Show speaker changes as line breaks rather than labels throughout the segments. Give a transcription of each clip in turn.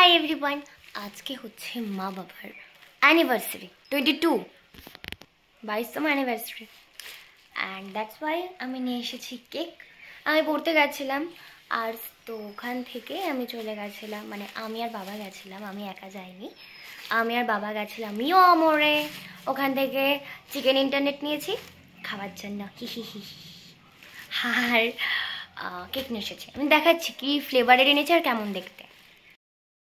Hi everyone, আজকে হচ্ছে মা বাবার অ্যানিভার্সারি 22 22তম অ্যানিভার্সারি অ্যান্ড দ্যাটস ওয়াই আমি নিয়ে এসেছি কেক। আমি পড়তে গেছিলাম আর তো ওখান থেকে আমি চলে গেছিলাম, মানে আমি আর বাবা গেছিলাম, আমি একা যাইনি, আমি আর বাবা গেছিলাম মোড়ে। ওখান থেকে চিকেন ইন্টারনেট নিয়েছি খাওয়ার জন্য, হি হি হি। আর কেক নিয়ে এসেছি, আমি দেখাচ্ছি কি ফ্লেভারের এনেছি আর কেমন দেখতে।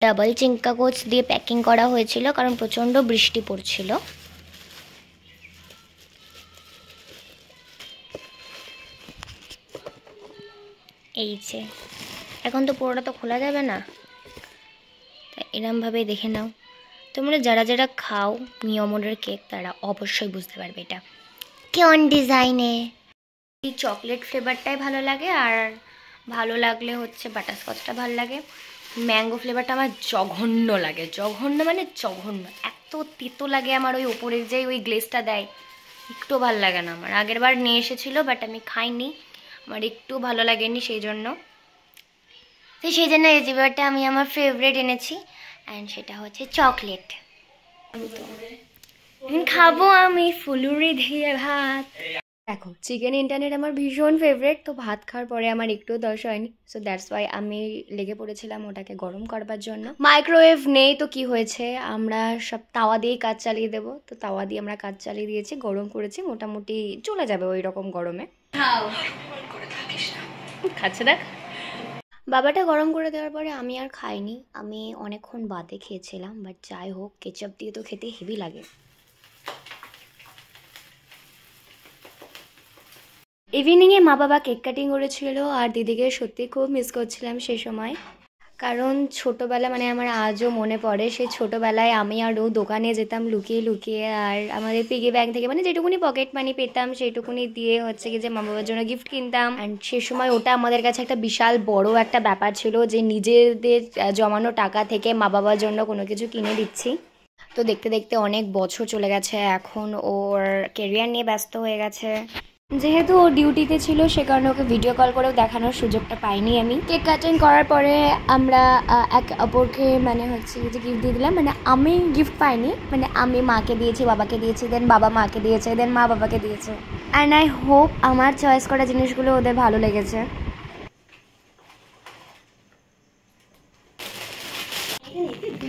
ডাবল চিঙ্কা কোচ দিয়ে প্যাকিং করা হয়েছিল কারণ প্রচণ্ড বৃষ্টি পড়ছিল। এই যে এখন তো পুরোটা তো খোলা যাবে না, তাই এরমভাবে দেখে নাও। তোমরা যারা যারা খাও নিয়মনের কেক তারা অবশ্যই বুঝতে পারবে এটা কেমন ডিজাইনে। এই চকলেট ফ্লেভারটাই ভালো লাগে, আর ভালো লাগলে হচ্ছে বাটারস্কচটা ভালো লাগে। ম্যাঙ্গো ফ্লেভারটা আমার জঘন্য লাগে, জঘন্য মানে জঘন্য, এত তেতো লাগে আমার। ওই ওপরের যে ওই গ্লেজটা দেয় একটু ভালো লাগে না আমার। আগের বার নিয়ে এসেছিলো বাট আমি খাইনি, আমার একটু ভালো লাগেনি, সেই জন্য এই ফ্লেভারটা আমি আমার ফেভারিট এনেছি অ্যান্ড সেটা হচ্ছে চকলেট। খাবো আমি ফুলুরি দিয়ে ভাত। দেখো চিকেন ইন্টারনেট আমার ভীষণ ফেভারিট, তো ভাত খাওয়ার পরে আমার একটু দশ হয়নি, সো দ্যাটস ওয়াই আমি লেগে পড়েছিলাম ওটাকে গরম করবার জন্য। মাইক্রোওয়েভ নেই তো কি হয়েছে, আমরা সব তাওয়া দিয়েই কাজ চালিয়ে দেবো। তো তাওয়া দিয়ে আমরা কাজ চালিয়ে দিয়েছি, গরম করেছি, মোটামুটি চলে যাবে ওই রকম গরমে। খাচ্ছে দেখ। বাবাটা গরম করে দেওয়ার পরে আমি আর খাইনি, আমি অনেকক্ষণ বাদে খেয়েছিলাম, বাট যাই হোক কেচাপ দিয়ে তো খেতে হেভি লাগে। ইভিনিংয়ে মা বাবা কেক কাটিং করেছিল আর দিদিকে সত্যি খুব মিস করছিলাম সে সময়, কারণ ছোটোবেলা মানে আমার আজও মনে পড়ে সেই ছোটোবেলায় আমি আর ও দোকানে যেতাম লুকিয়ে লুকিয়ে, আর আমাদের পিগি ব্যাংক থেকে মানে যেটুকুনি পকেট মানি পেতাম সেইটুকুনি দিয়ে হচ্ছে কি যে মা বাবার জন্য গিফট কিনতাম। অ্যান্ড সে সময় ওটা আমাদের কাছে একটা বিশাল বড় একটা ব্যাপার ছিল যে নিজেদের জমানো টাকা থেকে মা বাবার জন্য কোনো কিছু কিনে দিচ্ছি। তো দেখতে দেখতে অনেক বছর চলে গেছে, এখন ওর কেরিয়ার নিয়ে ব্যস্ত হয়ে গেছে। যেহেতু ও ডিউটিতে ছিল সে কারণে ওকে ভিডিও কল করেও দেখানোর সুযোগটা পাইনি আমি। কেক কাটিং করার পরে আমরা এক অপরকে মানে হচ্ছে যে গিফট দিয়ে দিলাম, মানে আমি গিফট পাইনি, মানে আমি মাকে দিয়েছি, বাবাকে দিয়েছি, দেন বাবা মাকে দিয়েছে, দেন মা বাবাকে দিয়েছে। অ্যান্ড আই হোপ আমার চয়েস করা জিনিসগুলো ওদের ভালো লেগেছে।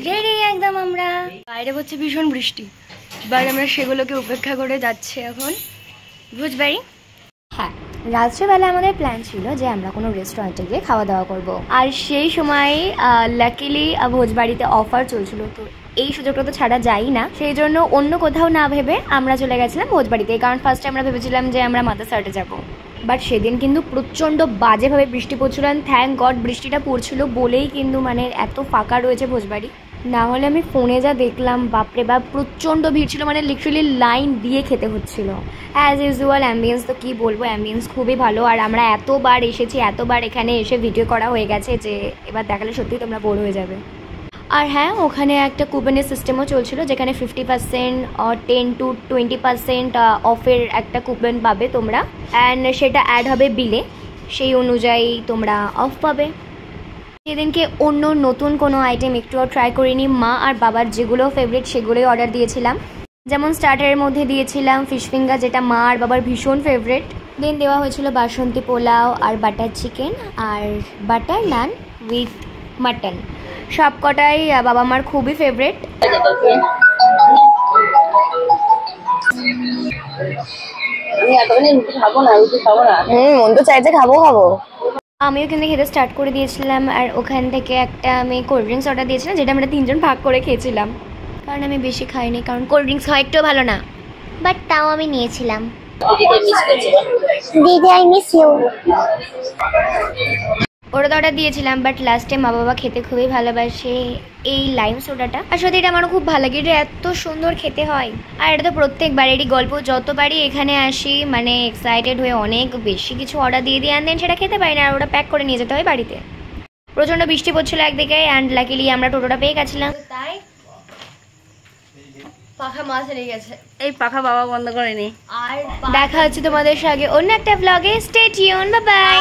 রেডি একদম আমরা। বাইরে হচ্ছে ভীষণ বৃষ্টি, বাট আমরা সেগুলোকে উপেক্ষা করে যাচ্ছি এখন ভোজবাড়ি। হ্যাঁ, রাত্রেবেলা আমাদের প্ল্যান ছিল যে আমরা কোনো রেস্টুরেন্টে গিয়ে খাওয়া দাওয়া করব, আর সেই সময় লাকিলি ভোজবাড়িতে অফার চলছিল, তো এই সুযোগটা তো ছাড়া যাই না, সেই জন্য অন্য কোথাও না ভেবে আমরা চলে গেছিলাম ভোজবাড়িতে। কারণ ফার্স্টে আমরা ভেবেছিলাম যে আমরা মাদারসার্টে যাবো, বাট সেদিন কিন্তু প্রচণ্ড বাজেভাবে বৃষ্টি পড়ছিল। থ্যাঙ্ক গড বৃষ্টিটা পড়ছিল বলেই কিন্তু মানে এত ফাঁকা রয়েছে ভোজবাড়ি, না হলে আমি ফোনে যা দেখলাম বাপরে বাপ প্রচণ্ড ভিড় ছিল, মানে লিটারালি লাইন দিয়ে খেতে হচ্ছিল। অ্যাজ ইউজুয়াল অ্যাম্বিয়েন্স তো কী বলবো, অ্যাম্বিয়েন্স খুবই ভালো, আর আমরা এতবার এসেছি, এতবার এখানে এসে ভিডিও করা হয়ে গেছে যে এবার দেখালে সত্যিই তোমরা বোর হয়ে যাবে। আর হ্যাঁ, ওখানে একটা কুপনের সিস্টেমও চলছিল যেখানে 50% or 10 to 20% অফের একটা কুপন পাবে তোমরা, অ্যান্ড সেটা অ্যাড হবে বিলে, সেই অনুযায়ী তোমরা অফ পাবে। সেদিনকে অন্য নতুন কোনো আইটেম একটুও ট্রাই করিনি, মা আর বাবার যেগুলো ফেভারিট সেগুলোই অর্ডার দিয়েছিলাম। যেমন স্টার্টারের মধ্যে দিয়েছিলাম ফিশ ফিঙ্গার, যেটা মা আর বাবার ভীষণ ফেভারিট। দেন দেওয়া হয়েছিল বাসন্তী পোলাও আর বাটার চিকেন আর বাটার নান উইথ মাটন, সব কটাই বাবা মার খুবই ফেভারিট। মন তো চাইছে খাবো খাবো। আমিও কিন্তু খেতে স্টার্ট করে দিয়েছিলাম, আর ওখান থেকে একটা আমি কোল্ড ড্রিঙ্কস অর্ডার দিয়েছিলাম, যেটা আমরা 3জন ভাগ করে খেয়েছিলাম, কারণ আমি বেশি খাইনি, কারণ কোল্ড ড্রিঙ্কস হয় একটু ভালো না, বাট তাও আমি নিয়েছিলাম। দিদি আই মিস ইউ। ওরা তো অর্ডার দিয়েছিলাম, বাট লাস্টে মা বাবা খেতে খুবই ভালোবাসে এই লাইম সোডাটা, আর সত্যি এটা আমারও খুব ভালো লাগে, এটা এত সুন্দর খেতে হয়। আর এটা তো প্রত্যেকবারেরই গল্প, যতবারই এখানে আসি মানে এক্সাইটেড হয়ে অনেক বেশি কিছু অর্ডার দিয়ে দিই, অ্যান্ড দেন সেটা খেতে পারি না, আর ওটা প্যাক করে নিয়ে যেতে হয় বাড়িতে। প্রচণ্ড বৃষ্টি পড়ছিল একদিকে, অ্যান্ড লাকিলি আমরা টোটোটা পেয়ে গেছিলাম, তাই পাখা মাছ লেগে গেছে, এই পাখা বাবা বন্ধ করেনি। আর দেখা হচ্ছে তোমাদের সঙ্গে অন্য একটা ব্লগে, স্টে টিউন, বাই বাই।